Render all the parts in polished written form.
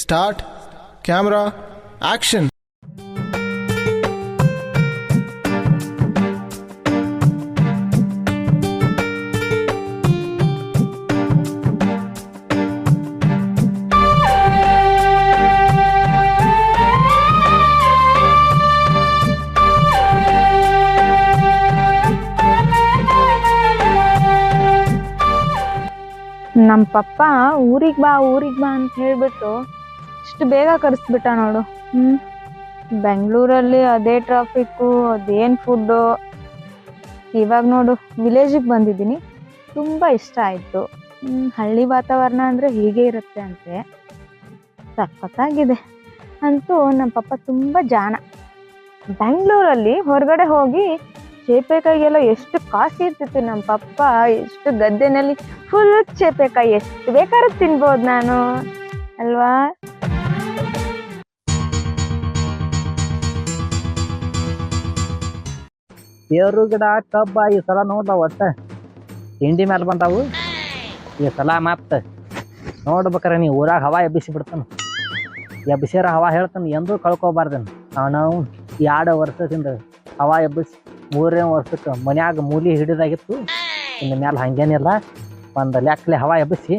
Start camera action. ನಮ್ಮ ಪಪ್ಪ ಊರಿಗೆ ಬಾ ಅಂತ ಹೇಳ್ಬಿಟ್ಟು ಇಷ್ಟು ಬೇಗ ಕರೆಸ್ಬಿಟ್ಟ ನೋಡು. ಬೆಂಗಳೂರಲ್ಲಿ ಅದೇ ಟ್ರಾಫಿಕ್ಕು, ಅದೇನು ಫುಡ್ಡು. ಇವಾಗ ನೋಡು ವಿಲೇಜಿಗೆ ಬಂದಿದ್ದೀನಿ, ತುಂಬ ಇಷ್ಟ ಆಯಿತು. ಹಳ್ಳಿ ವಾತಾವರಣ ಅಂದರೆ ಹೀಗೆ ಇರುತ್ತೆ ಅಂತೆ, ಸಖತ್ತಾಗಿದೆ. ಅಂತೂ ನಮ್ಮ ಪಪ್ಪ ತುಂಬ ಜಾಣ. ಬೆಂಗಳೂರಲ್ಲಿ ಹೊರಗಡೆ ಹೋಗಿ ಚೇಪೆಕಾಯಿಗೆಲ್ಲ ಎಷ್ಟು ಕಾಸು ಇರ್ತಿತ್ತು. ನಮ್ಮ ಪಪ್ಪ ಎಷ್ಟು ಗದ್ದೆನಲ್ಲಿ ಫುಲ್ ಚೇಪೆಕಾಯಿ ಎಷ್ಟು ಬೇಕಾದ್ರೂ ತಿನ್ಬೋದು ನಾನು, ಅಲ್ವಾ? ದೇವ್ರ ಗಿಡ ಕಬ್ಬ ಈ ಸಲ ನೋಡ್ದಾವ ಒಟ್ಟ ತಿಂಡಿ ಮೇಲೆ ಬಂದಾವು. ಈ ಸಲ ಮತ್ತ ನೋಡ್ಬೇಕ್ರೆ ನೀ ಊರಾಗ ಹವಾ ಎಬ್ಬಿಸಿ ಬಿಡ್ತಾನ. ಎಬ್ಬಿಸಿರ ಹವಾ ಹೇಳ್ತಾನೆ, ಎಂದೂ ಕಳ್ಕೊಬಾರ್ದನ್. ನಾವು 2 ವರ್ಷದಿಂದ ಹವಾ ಎಬ್ಬಿಸಿ 3ನೇ ವರ್ಷಕ್ಕೆ ಮನ್ಯಾಗ ಮೂಲಿ ಹಿಡಿದಾಗಿತ್ತು. ಇನ್ನು ಮ್ಯಾಲೆ ಹಂಗೇನಿಲ್ಲ, ಒಂದು ಲೆಕ್ಕಲೆ ಹವಾ ಎಬ್ಬಿಸಿ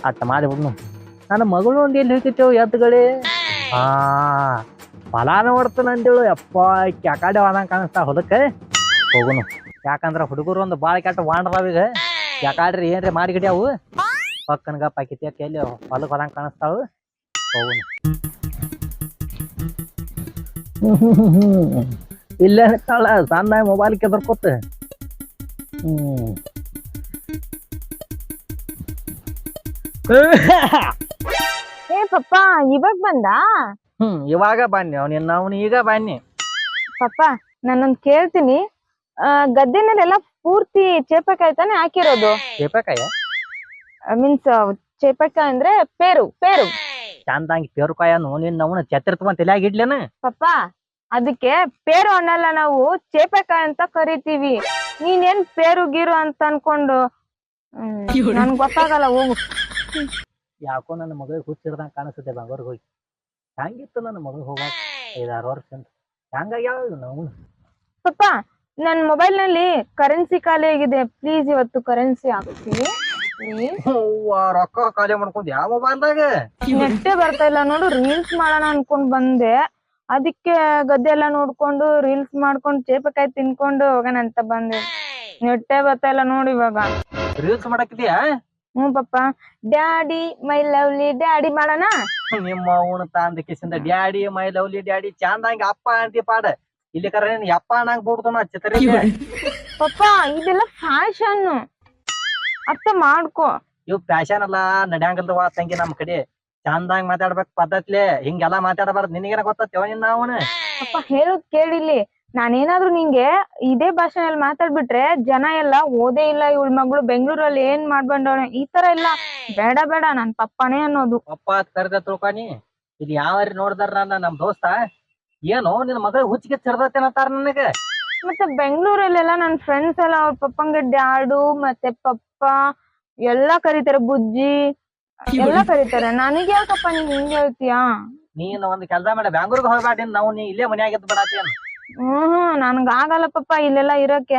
ಅಟ್ಟ ಮಾಡಿಬಿಡ್ನು. ನನ್ನ ಮಗಳು ಒಂದು ಎಲ್ಲಿ ಹೋಗಿತ್ತೇವು ಎದ್ದುಗಳೇ. ಹೊಲ ನೋಡ್ತಾನೆ ಅಂದೇಳು. ಯಪ್ಪ ಕ್ಯಾಕಾಡೆ ಹೋದಂಗೆ ಕಾಣಿಸ್ತಾ ಹೊಲಕ್ಕೆ ಹೋಗುನು. ಯಾಕಂದ್ರೆ ಹುಡುಗರು ಒಂದು ಭಾಳ ಕೆಟ್ಟ ವಾಂಡ್ರಾವೀಗ. ಯಾಕಾಡ್ರಿ ಏನ್ರಿ ಮಾಡಿಗಿಡಿ ಅವು ಪಕ್ಕನ್ಗ ಪಾಕಿತಿ ಎಲ್ಲಿ ಹೊಲಕ್ಕೆ ಹೋದಂಗೆ ಕಾಣಿಸ್ತಾವು. ಹೋಗುನು. ಇಲ್ಲೇ ತಾಳ ಸಣ್ಣ ಮೊಬೈಲ್ ಕೆದರ್ಕೊತ. ಏ ಪಪ್ಪ ಇವಾಗ ಬಂದ? ಇವಾಗ ಬನ್ನಿ ಅವನು ಈಗ ಬನ್ನಿ. ಪಪ್ಪ ನಾನೊಂದ್ ಕೇಳ್ತೀನಿ, ಗದ್ದೆನಲ್ಲೆಲ್ಲ ಪೂರ್ತಿ ಚೇಪೆಕಾಯಿ ತಾನೆ ಹಾಕಿರೋದು? ಚೇಪೆಕಾಯ ಮೀನ್ಸ್ ಚೇಪೆಕಾಯಿ ಅಂದ್ರೆ ಪೇರು ಪೇರು ಚಂದಂಗಿ ಪೇರುಕಾಯ ಅವನ ಛತ್ತಿರ್ತವಂತ ತಲೆಯಾಗಿಡ್ಲೇನ? ಪಪ್ಪ ಅದಕ್ಕೆ ಪೇರು ಅನ್ನಲ್ಲ, ನಾವು ಚೇಪೆಕಾಯಿ ಅಂತ ಕರಿತೀವಿ. ನೀನೇನ್ ಪೇರು ಗೀರು ಅಂತ ಅನ್ಕೊಂಡು ನನ್ಗೆ ಗೊತ್ತಾಗಲ್ಲ, ಹೋಗು. ಯಾಕೋ ನನ್ನ ಮಗಳಿಗೆ ಹುಚ್ಚಿಡ್ದಂಗೆ ಕಾಣಿಸುತ್ತೆ. ಬೆಂಗಳೂರಿಗೆ ಹೋಗಿ ಹಂಗಿತ್ತು ನನ್ನ ಮಗಳು ಹೋಗಾಕ 5-6 ವರ್ಷ ಅಂತ. ಹಂಗಾಗಿ ಯಾವ್ದು ನಾವು ಪಪ್ಪ ನನ್ ಮೊಬೈಲ್ ನಲ್ಲಿ ಕರೆನ್ಸಿ ಖಾಲಿ ಆಗಿದೆ, ಪ್ಲೀಸ್ ಇವತ್ತು ಕರೆನ್ಸಿ ಹಾಕ್ತೀನಿ. ರೊಕ್ಕ ಖಾಲಿ ಮಾಡ್ಕೊಂಡ್ ಯಾವ ಮೊಬೈಲ್ದಾಗ ನೆಟ್ಟೆ ಬರ್ತಾ ಇಲ್ಲ ನೋಡು. ರೀಲ್ಸ್ ಮಾಡೋಣ ಅನ್ಕೊಂಡ್ ಬಂದೆ, ಅದಕ್ಕೆ ಗದ್ದೆ ಎಲ್ಲ ನೋಡ್ಕೊಂಡು ರೀಲ್ಸ್ ಮಾಡ್ಕೊಂಡು ಚೇಪೆಕಾಯಿ ತಿನ್ಕೊಂಡು ಹೋಗೋಣ ಅಂತ ಬಂದೆ. ನೆಟ್ಟೆ ಬರ್ತಾ ಇಲ್ಲ ನೋಡು ಇವಾಗ. ರೀಲ್ಸ್ ಮಾಡಕ್ಕಿದ್ಯಾ? ಪಪ್ಪ. ಡ್ಯಾಡಿ ಮೈ ಲವ್ಲಿ ಡ್ಯಾಡಿ ಮಾಡೋಣ. ನಿಮ್ಮ ಅವನ ತಾಂದ ಕಿಸಿಂದ ಡ್ಯಾಡಿ ಮೈ ಲವ್ಲಿ ಡ್ಯಾಡಿ ಚಂದಂಗ ಅಪ್ಪ ಅಂತಿ ಪಾಡ. ಇಲ್ಲಿ ಕರ ಯಪ್ಪ ಅನ್ನಂಗ್ ಬಿಡ್ತಾನ ಚಿತ್ರ. ಪಪ್ಪ ಇದೆಲ್ಲ ಫ್ಯಾಷನ್, ಅರ್ಥ ಮಾಡ್ಕೋ. ಇವ್ ಫ್ಯಾಷನ್ ಅಲ್ಲ, ನಡ್ಯಾಂಗಲ್ದವಾ ತಂಗಿ. ನಮ್ ಕಡೆ ಚಂದಂಗ್ ಮಾತಾಡ್ಬೇಕು ಪದ್ಧತ್ಲೆ, ಹಿಂಗೆಲ್ಲಾ ಮಾತಾಡಬಾರ್ದು. ನಿನಗೇನ ಗೊತ್ತೇವ ನಿನ್ನ ಅವನ? ಪಪ್ಪ ಹೇಳೋದ್ ಕೇಳಿಲ್ಲಿ, ನಾನೇನಾದ್ರು ನಿಂಗೆ ಇದೇ ಭಾಷೆನಲ್ಲಿ ಮಾತಾಡ್ಬಿಟ್ರೆ ಜನ ಎಲ್ಲ ಓದೇ ಇಲ್ಲ, ಇವಳ ಮಗಳು ಬೆಂಗಳೂರಲ್ಲಿ ಏನ್ ಮಾಡ್ಬಂಡವಳೆ ಈ ತರ ಎಲ್ಲ. ಬೇಡ ಬೇಡ, ನನ್ ಪಪ್ಪನೇ ಅನ್ನೋದು. ಪಪ್ಪ ಕರೆದ ತಿಳ್ಕೊನಿ. ಇಲ್ಲಿ ಯಾವಾರಿ ನೋಡ್ದಾರ ನಮ್ ದೋಸ್ತ ಏನೋ ನಿನ್ ಮಗಳ ಹುಚ್ಚಿಗೆ ಚಿರ್ದತ್ತೇನಂತಾರ ನನಗೆ. ಮತ್ತೆ ಬೆಂಗಳೂರಲ್ಲೆಲ್ಲ ನನ್ ಫ್ರೆಂಡ್ಸ್ ಎಲ್ಲ ಅವ್ರ ಪಪ್ಪಂಗೆ ಡ್ಯಾಡು ಮತ್ತೆ ಪಪ್ಪ ಎಲ್ಲಾ ಕರೀತಾರೆ, ಬುಜ್ಜಿ ಎಲ್ಲಾ ಕರೀತಾರೆ. ನನಗೆ ಯಾಕಪ್ಪ ನೀನ್ ಹಿಂಗ್ ಹೇಳ್ತೀಯಾ? ನೀನ್ ಒಂದ್ ಕೆಲ್ಸ ಮಾಡ, ಬೆಂಗಳೂರಿಗೆ ಹೋಗ್ಬೇಡ. ನಾವು ನೀ ಇಲ್ಲೇ ಮನ್ಯಾಗಿದ್ದು ಬಿಡಾತಿ. ನನ್ಗ ಆಗಲ್ಲ ಪಪ್ಪ ಇಲ್ಲೆಲ್ಲ ಇರಕ್ಕೆ.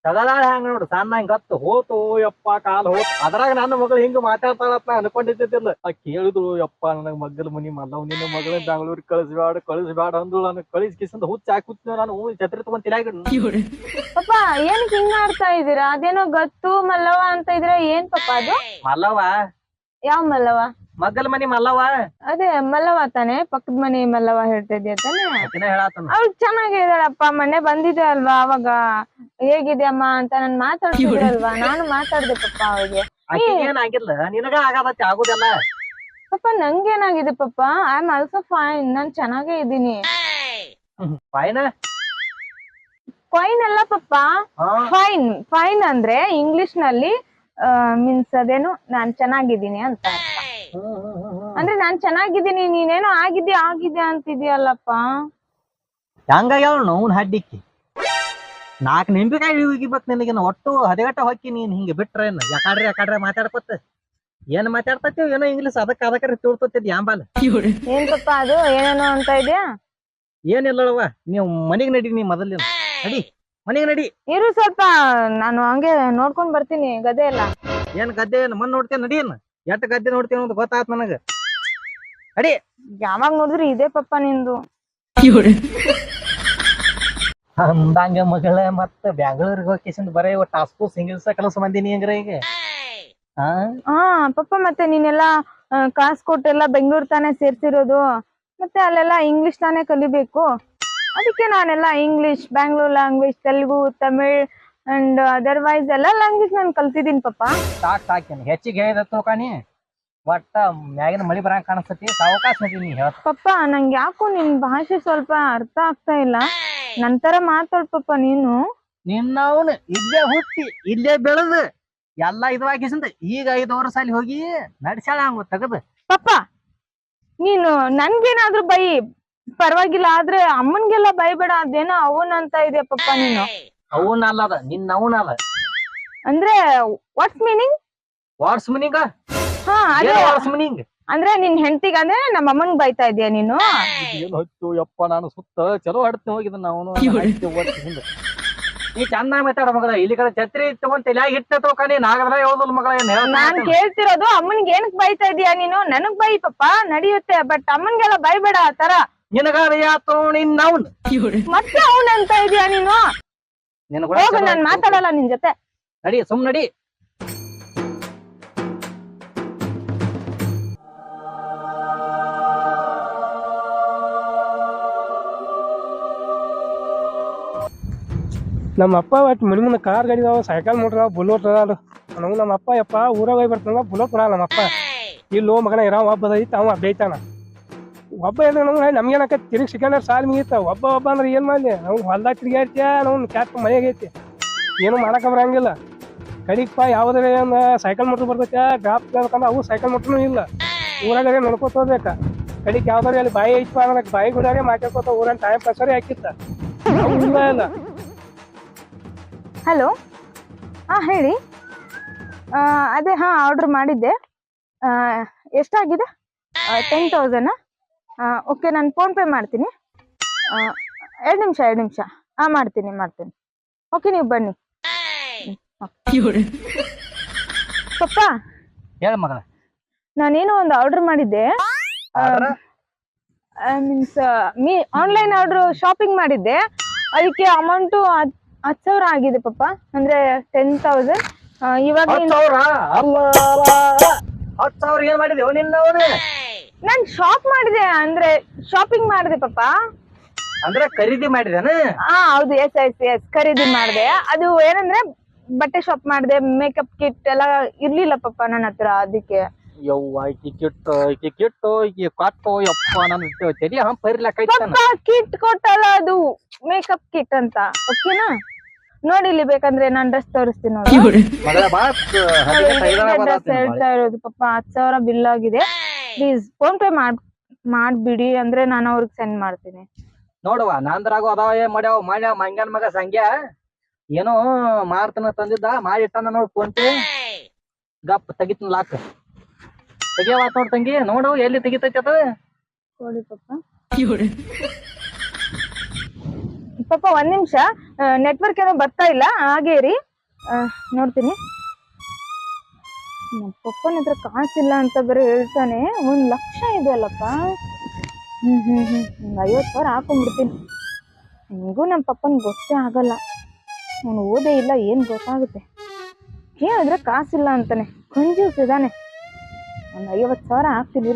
ತಗದಾಳ ಹಂಗ ನೋಡು, ಸಣ್ಣ ಹಿಂಗ ಗತ್ತು ಹೋತು ಯಪ್ಪ ಕಾಲ್ ಹೋತ್. ಅದ್ರಾಗ ನನ್ನ ಮಗಳು ಹಿಂಗ ಮಾತಾಡ್ತಾಳತ್ತ ಅನ್ಕೊಂಡಿದ್ದಿಲ್ಲ. ಕೇಳಿದ್ರು ಯಪ್ಪ ನನಗ್ ಮಗ್ಗಲ್ ಮನಿ ಮಲ್ಲವ್ ನಿನ್ನ ಮಗಳ ಬೆಂಗಳೂರಿಗೆ ಕಳಿಸ್ಬೇಡ ಅಂದ್ರು. ನನಗ್ ಕಳಿಸ್ ಕಿಸಂದ ಹುಚ್ಚ ಹಾಕುತ್ತ ನಾನು ಛತ್ರಿ ತಗೊಂಡ್ ತಿಲಾಗಿಡ್. ಪಪ್ಪ ಏನಕ್ಕೆ ಹಿಂಗ ಆಡ್ತಾ ಇದೀರಾ? ಅದೇನೋ ಗತ್ತು ಮಲ್ಲವ ಅಂತ ಇದ್ರೆ ಏನ್ ಪಪ್ಪ ಅದು? ಮಲ್ಲವ? ಯಾವ ಮಲ್ಲವ? ಮಗ್ಗಲ್ ಮನಿ ಮಲ್ಲವ. ಅದೇ ಮಲ್ಲವ ತಾನೆ, ಪಕ್ಕದ ಮನೆ ಮಲ್ಲವ ಹೇಳ್ತಾ ಇದೀಯ ತಾನೆ? ಅವ್ಳು ಚೆನ್ನಾಗಿದ್ದಾಳಪ್ಪ, ಮೊನ್ನೆ ಬಂದಿದೆ ಅಲ್ವಾ ಅವಾಗ ಹೇಗಿದ್ಯಮ್ಮ ಅಂತ ನನ್ ಮಾತಾಡ್ತಿದ್ರಲ್ವಾ, ನಾನು ಮಾತಾಡ್ದೆ ಪಪ್ಪ ಅವ್ರಿಗೆ. ಏನಾಗಿಲ್ಲ, ನಿನಗ ಆಗದತ್ತೆ ಆಗುದಲ್ಲ. ಪಪ್ಪ ನಂಗೇನಾಗಿದೆ ಪಪ್ಪ? ಐ ಆಮ್ ಆಲ್ಸೋ ಫೈನ್, ನಾನ್ ಚೆನ್ನಾಗೇ ಇದ್ದೀನಿ. ಫೈನ್ ಅಲ್ಲ ಪಪ್ಪ, ಫೈನ್. ಫೈನ್ ಅಂದ್ರೆ ಇಂಗ್ಲಿಷ್ ನಲ್ಲಿ ಮೀನ್ಸ್ ಅದೇನು ನಾನ್ ಚೆನ್ನಾಗಿದ್ದೀನಿ ಅಂತ ಅರ್ಥ. ಅಂದ್ರೆ ನಾನ್ ಚೆನ್ನಾಗಿದ್ದೀನಿ, ನೀನೇನೋ ಆಗಿದ್ಯಾ ಅಂತಿದ್ಯಲ್ಲಪ್ಪ. ಹಂಗಾಗ್ಯಾವ ನೋನ್ ಹಡ್ಡಿಕ್ಕಿ 4 ನಿಂಬಿಕಾಯಿ ಇಗಿಬೇಕು ನಿನಗೆ. ಒಟ್ಟು 18 ಹೊಕ್ಕಿ ನೀನ್ ಹಿಂಗ ಬಿಟ್ರೇನು? ಯಾಕಾಡ್ರೆ ಮಾತಾಡ್ಕೊತ ಏನ್ ಮಾತಾಡ್ತೈತಿ ಏನೋ ಇಂಗ್ಲೀಷ್ ಅದಕ್ಕ ತಿಳ್ತೈತಿ ಯಾಂಬಾಲ್. ಏನ್ ಪಪ್ಪ ಅದು ಏನೇನೋ ಅಂತ ಇದೆಯಾ? ಏನಿಲ್ಲವ ನೀವು ಮನೆಗ್ ನಡಿ, ನೀ ಮೊದಲ ನಡಿ ಮನೆಗ್ ನಡಿ. ಇರು ಸ್ವಲ್ಪ, ನಾನು ಹಂಗೆ ನೋಡ್ಕೊಂಡ್ ಬರ್ತೀನಿ ಗದೆ ಎಲ್ಲ. ಏನ್ ಗದ್ದೆ ಏನ್ ಮನ್ ನೋಡ್ತೇನೆ ನಡಿ, ಏನ್ ಎಷ್ಟ್ ಗದ್ದೆ ನೋಡ್ತೇನೆ ಅಂತ ಗೊತ್ತಾತ್ ನನಗ. ನಡಿ. ಯಾವಾಗ ನೋಡಿದ್ರಿ ಇದೇ ಪಪ್ಪ ನಿಂದು. ಅಂದಂಗ ಮಗಳ ಮತ್ತ ಬ್ಯಾಂಗ್ಳೂರ್ಗೆ ಹೋಗಿಸಿಂದ ಬರೇ ಟಾಸ್ಕು ಸಿಂಗಿಲ್ಸ ಕೆಲಸ ಬಂದಿನಿ ಹಂಗ್ರ ಈಗ. ಹಾ ಪಪ್ಪ, ಮತ್ತೆ ನೀನೆಲ್ಲಾ ಕಾಸು ಕೊಟ್ಟೆಲ್ಲ ಬೆಂಗ್ಳೂರ್ ತಾನೇ ಸೇರ್ಸಿರೋದು, ಮತ್ತೆ ಅಲ್ಲೆಲ್ಲ ಇಂಗ್ಲಿಷ್ ತಾನೇ ಕಲಿಬೇಕು. ಅದಕ್ಕೆ ನಾನೆಲ್ಲ English, Bangalore language, Telugu, Tamil and otherwise ಎಲ್ಲ ಲ್ಯಾಂಗ್ವೇಜ್ ನಾನು ಕಲ್ತಿದ್ದೀನಿ ಪಪ್ಪ. ಸಾಕೇನು ಹೆಚ್ಚಿಗೆ ಹೇಳಿದ ತೋಕಾನಿ, ಒಟ್ಟ ಮ್ಯಾಗಿನ ಮಳಿ ಬರಂಗ ಕಾಣಿಸ್ತತಿ. ಸಾವಕಾಶ ನಡಿ ನೀ ಹೇಳ್ತ. ಪಪ್ಪ, ನಂಗೆ ಯಾಕೋ ನಿನ್ ಭಾಷೆ ಸ್ವಲ್ಪ ಅರ್ಥ ಆಗ್ತಾ ಇಲ್ಲ. ನಂತರ ಮಾತಾಡ್ ಪಪ್ಪ ನೀನು. ನಿನ್ನವನು ಇಲ್ಲೇ ಹುಟ್ಟಿ ಇಲ್ಲೇ ಬೆಳೆದು ಎಲ್ಲಾ ಇದಾಗಿಸಿಂದ ಈಗ 5 ವರ್ಷ ಅಲ್ಲಿ ಹೋಗಿ ನಡ್ಸ್ಯಾಳ ಹಂಗ ತಗದು. ಪಪ್ಪ, ನೀನು ನನ್ಗೇನಾದ್ರೂ ಬೈ ಪರವಾಗಿಲ್ಲ, ಆದ್ರೆ ಅಮ್ಮನ್ಗೆಲ್ಲ ಬೈಬೇಡ. ಅದೇನೋ ಅವನ್ ಅಂತ ಇದೆ ಪಪ್ಪ ನೀನು. ಅವನಲ್ಲದ ನಿನ್ನವನಲ್ಲ. ಅಂದ್ರೆ ವಾಟ್ಸ್ ಮೀನಿಂಗ್? What's meaning? ಹಾ ಅದೇ ವಾಟ್ಸ್ ಮೀನಿಂಗ್ ಅಂದ್ರೆ ನಿನ್ ಹೆಂಡತಿಗೆ ಅಂದ್ರೆ ನಮ್ಮ ಅಮ್ಮನ್ಗ್ ಬೈತಾ ಇದೀಯ ನೀನು? ಏನು ಹೊತ್ತು ಯಪ್ಪ, ನಾನು ಸುತ್ತ ಚಲೋ ಹಡ್ತೀನಿ ಹೋಗಿದ್ದ ನಾವು. ನೀ ಚಂದ ಮಾತಾಡ ಮಗಳ. ಇಲ್ಲಿ ಕಡೆ ಛತ್ರಿ ತಗೊಂತ ತಲ್ಯಾಗ ಇಟ್ಟ ತೋಕಾನಿ ನಾಗದ್ರ ಯಾವ್ದಲ್ ಮಗಳ. ನಾನ್ ಕೇಳ್ತಿರೋದು ಅಮ್ಮನ್ಗೆ ಏನಕ್ ಬೈತಾ ಇದೀಯ ನೀನು? ನನಗ್ ಬೈ ಪಪ್ಪ ನಡೆಯುತ್ತೆ, ಬಟ್ ಅಮ್ಮನ್ಗೆಲ್ಲ ಬೈಬೇಡ ಆ ತರ. ನಿನಗಾತು ನಿನ್ನವನ್ ಮತ್ತೆ ಅವನ್ ಅಂತ ಇದೀಯ ನೀನು? ಹೋಗು, ನಾನ್ ಮಾತಾಡಲ್ಲ ನಿನ್ ಜೊತೆ. ನಡಿ, ಸುಮ್ ನಡಿ. ನಮ್ಮ ಅಪ್ಪ ಒಟ್ಟು ಮನಿ ಮುಂದೆ ಕಾರ್ ಗಾಡಿ ಅದಾವ, ಸೈಕಲ್ ಮೋಟ್ರ್ ಬುಲ್ಲೋಟ್ ಅದಾವ. ನಾವು ನಮ್ಮ ಅಪ್ಪ ಯಪ್ಪ ಊರಾಗ ಹೋಗಿ ಬರ್ತಾನ, ಬುಲ್ಲೋಟ್ ಕೊಡ ನಮ್ಮ ಅಪ್ಪ. ಇಲ್ಲೋ ಮಗನ ಇರೋ ಒಬ್ಬ ಐತಿ, ಅವ ಬೇಯ್ತಾನ. ಒಬ್ಬ ಏನ ನಮ್ಗೇನಕ ತಿರುಗಿ ಸಿಕ್ಕಂಡ್ರೆ ಸಾಲ ಮುಗಿತ. ಒಬ್ಬ ಅಂದ್ರೆ ಏನ್ ಮಾಡ್ಲಿ? ನಾವು ಹೊಲ್ದಾಗ ತಿರ್ಗಾಡ್ತೀಯ, ನಾವು ಕ್ಯಾಟ್ ಮನೆಗೆ ಐತಿ, ಏನು ಮಾಡಕ ಬರಂಗಿಲ್ಲ. ಕಡಿಗಪ್ಪ ಯಾವ್ದಾರ ಒಂದು ಸೈಕಲ್ ಮೋಟ್ರ್ ಬರ್ತೈತೆ, ಗಾಪ್ ಕೇಳ್ಬೇಕಂದ್ರೆ ಅವು ಸೈಕಲ್ ಮೋಟ್ರೂ ಇಲ್ಲ. ಊರಾಗ ನೋಡ್ಕೊತ ಹೋಗ್ಬೇಕ. ಕಡಿಗೆ ಯಾವ್ದಾರ ಅಲ್ಲಿ ಬಾಯಿ ಐತಪ್ಪ ಅಂದ್ರೆ ಬಾಯಿ ಗುಡಾರೆ ಮಾತಾಡ್ಕೊತ ಊರನ್ನ ಟೈಮ್ ಪಾಸರೇ ಹಾಕಿತ್ತ. ಅವು ಇಲ್ಲ ಇಲ್ಲ. ಹಲೋ, ಹಾ ಹೇಳಿ. ಅದೇ ಹಾ ಆರ್ಡರ್ ಮಾಡಿದ್ದೆ. ಎಷ್ಟಾಗಿದೆ? 10,000. ಓಕೆ, ನಾನು ಫೋನ್ ಪೇ ಮಾಡ್ತೀನಿ. 2 ನಿಮಿಷ. ಮಾಡ್ತೀನಿ. ಓಕೆ, ನೀವು ಬನ್ನಿ. ಪಪ್ಪ, ಹೇಳ ಮಗಳ. ನಾನೇನೋ ಒಂದು ಆರ್ಡರ್ ಮಾಡಿದ್ದೆ. ಮೀನ್ಸ್ ಆನ್ಲೈನ್ ಆರ್ಡರ್ ಶಾಪಿಂಗ್ ಮಾಡಿದ್ದೆ. ಅದಕ್ಕೆ ಅಮೌಂಟು 10,000 ಆಗಿದೆ ಪಪ್ಪ. ಅಂದ್ರೆ 10,000. ಇವಾಗ 10,000 ಏನ್ ಮಾಡಿದೆ ನಿನ್ನವನು? ನಾನ್ ಶಾಪ್ ಮಾಡಿದೆ, ಅಂದ್ರೆ ಶಾಪಿಂಗ್ ಮಾಡಿದೆ ಪಪ್ಪ. ಅಂದ್ರೆ ಖರೀದಿ ಮಾಡಿದೇನ? ಹೌದು, ಎಸ್ ಖರೀದಿ ಮಾಡಿದೆ. ಅದು ಏನಂದ್ರೆ ಬಟ್ಟೆ ಶಾಪ್ ಮಾಡಿದೆ. ಮೇಕಪ್ ಕಿಟ್ ಎಲ್ಲ ಇರ್ಲಿಲ್ಲ ಪಪ್ಪ ನನ್ನ ಹತ್ರ, ಅದಕ್ಕೆ. ಯವ್ವ, ಕೊಟ್ಟು ಯಪ್ಪ ನನ್ ತಲೆ ಪಪ್ಪ ಕಿಟ್ ಕೊಟ್ಟಲ್ಲ, ಅದು ಮೇಕಪ್ ಕಿಟ್ ಅಂತ. ಓಕೆನಾ? ನೋಡಿ, ಇಲ್ಲಿ ಬೇಕಂದ್ರೆ ನಾನ್ ಡ್ರೆಸ್ ತೋರಿಸ್ತೀನಿ ನೋಡಿ. ಡ್ರೆಸ್ ಹೇಳ್ತಾ ಇರೋದು ಪಪ್ಪ. 10,000 ಬಿಲ್ ಆಗಿದೆ. ಪ್ಲೀಸ್ ಫೋನ್ ಪೇ ಮಾಡ್ಬಿಡಿ, ಅಂದ್ರೆ ನಾನು ಅವ್ರಿಗೆ ಸೆಂಡ್ ಮಾಡ್ತೀನಿ. ನೋಡುವ, ನಂದ್ರಾಗು ಅದಾವ ಮಾಡ್ಯಾವ ಮಂಗ್ಯಾನ್ ಮಗ ಸಂಗ್ಯಾ ಏನೋ ಮಾಡ್ತಾನ ತಂದಿದ್ದ, ಮಾಡಿಟ್ಟಾನ ನೋಡ್ ಫೋನ್ ಪೇ. ಗಪ್ ತೆಗಿತನ ಲಾಕ್ ತೆಗಿಯವಾತ್ ನೋಡ್ ತಂಗಿ. ನೋಡು ಎಲ್ಲಿ ತೆಗಿತೈತಿ ಅದ. ಕೊಡಿ ಪಪ್ಪ. ಪಪ್ಪ 1 ನಿಮಿಷ, ನೆಟ್ವರ್ಕ್ ಏನೋ ಬರ್ತಾ ಇಲ್ಲ, ಹಾಗೇ ಇರಿ. ನೋಡ್ತೀನಿ. ನಮ್ಮ ಪಪ್ಪನ ಹತ್ರ ಕಾಸಿಲ್ಲ ಅಂತ ಬರೀ ಹೇಳ್ತಾನೆ. 1 ಲಕ್ಷ ಇದೆ ಅಲ್ಲಪ್ಪ. 50,000 ಹಾಕೊಂಡ್ಬಿಡ್ತೀನಿ. ಹೆಂಗೂ ನಮ್ಮ ಪಪ್ಪನ್ ಗೊತ್ತೇ ಆಗಲ್ಲ. ಅವನು ಓದೇ ಇಲ್ಲ, ಏನ್ ಗೊತ್ತಾಗುತ್ತೆ? ಹೇಳಿದ್ರೆ ಕಾಸಿಲ್ಲ ಅಂತಾನೆ, ಕಂಜೂಸ್ ಇದಾನೆ. ಒಂದು 50,000 ಹಾಕ್ತೀನಿ.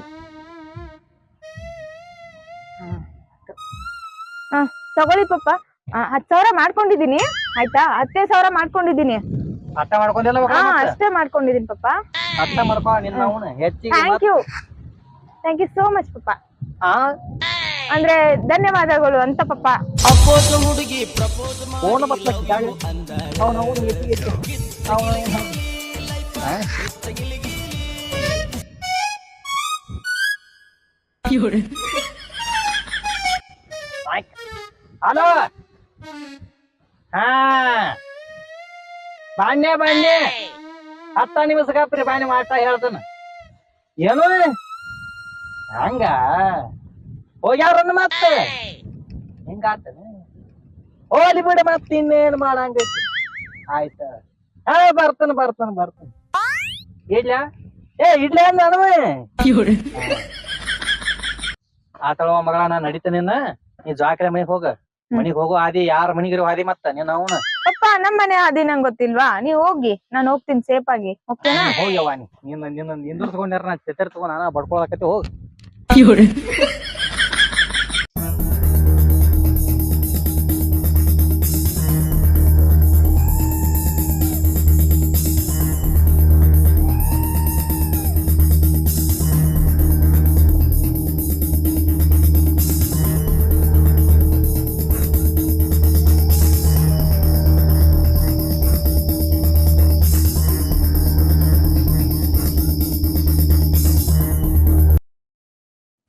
ತಗೊಳ್ಳಿ ಪಪ್ಪ. 10,000 ಮಾಡ್ಕೊಂಡಿದೀನಿ, ಆಯ್ತಾ? 10,000 ಮಾಡ್ಕೊಂಡಿದೀನಿ. ಅರ್ಥ ಮಾಡ್ಕೊಂಡಿಲ್ಲ? ಅಷ್ಟೇ ಮಾಡ್ಕೊಂಡಿದೀನಿ ಪಪ್ಪ. ಅರ್ಥ ಮಾಡ್ಕೊ ನಿನ್ನ ಹೆಚ್ಚಿಗೆ. ಥ್ಯಾಂಕ್ ಯು ಸೋ ಮಚ್ ಪಪ್ಪ. ಅಂದ್ರೆ ಧನ್ಯವಾದಗಳು ಅಂತ ಪಪ್ಪ. Phone ಬರ್ತಕ್ಕೆ hello. ಬನ್ನಿ 10 ನಿಮಿಷ ಬಾಣಿ ಮಾಡ್ತಾ ಹೇಳ್ತಾನ. ಏನು ಹಂಗ ಹೋಗ್ಯಾರನ್ನ ಮತ್ತೆ ಹಿಂಗಾತ ಹೋಲಿ ಬಿಡ ಮತ್ ಇನ್ನೇನ್ ಮಾಡಂಗೈತಿ ಆಯ್ತ ಬರ್ತಾನ ಇಡ್ಲ್ಯಾ ಇಡ್ಲಿ ಅಂದ ನನವೇ ಆತಳವ ಮಗಳ ನಾ ನಡಿತೇನ ನೀ ಜಾಕ್ರೆ ಮನಿಗ್ ಹೋಗ ಮನಿಗ್ ಹೋಗು ಆದಿ ಯಾರ ಮನಿಗಿರೋ ಹಾದಿ ಮತ್ತ ನೀನ್ ಅವನ ಪಪ್ಪ ನಮ್ ಮನೆ ಅದಿ ನಂಗೆ ಗೊತ್ತಿಲ್ವಾ ನೀವ್ ಹೋಗಿ ನಾನು ಹೋಗ್ತೀನಿ ಸೇಫ್ ಆಗಿ ಓಕೆನಾ ಹೋಗ್ಯವ್ವ ನಿನ್ನ ನಿಂದ್ರ ತಗೊಂಡ್ಯಾರ ನಾ ತೆತ್ತರ್ ತಗೊಂಡ್ ನಾನ ಬಡ್ಕೊಳಕತ್ತಿ ಹೋಗ್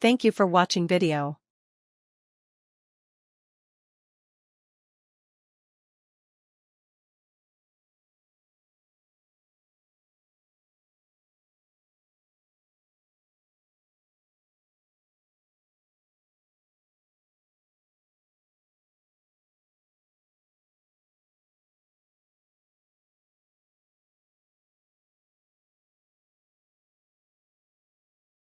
Thank you for watching video.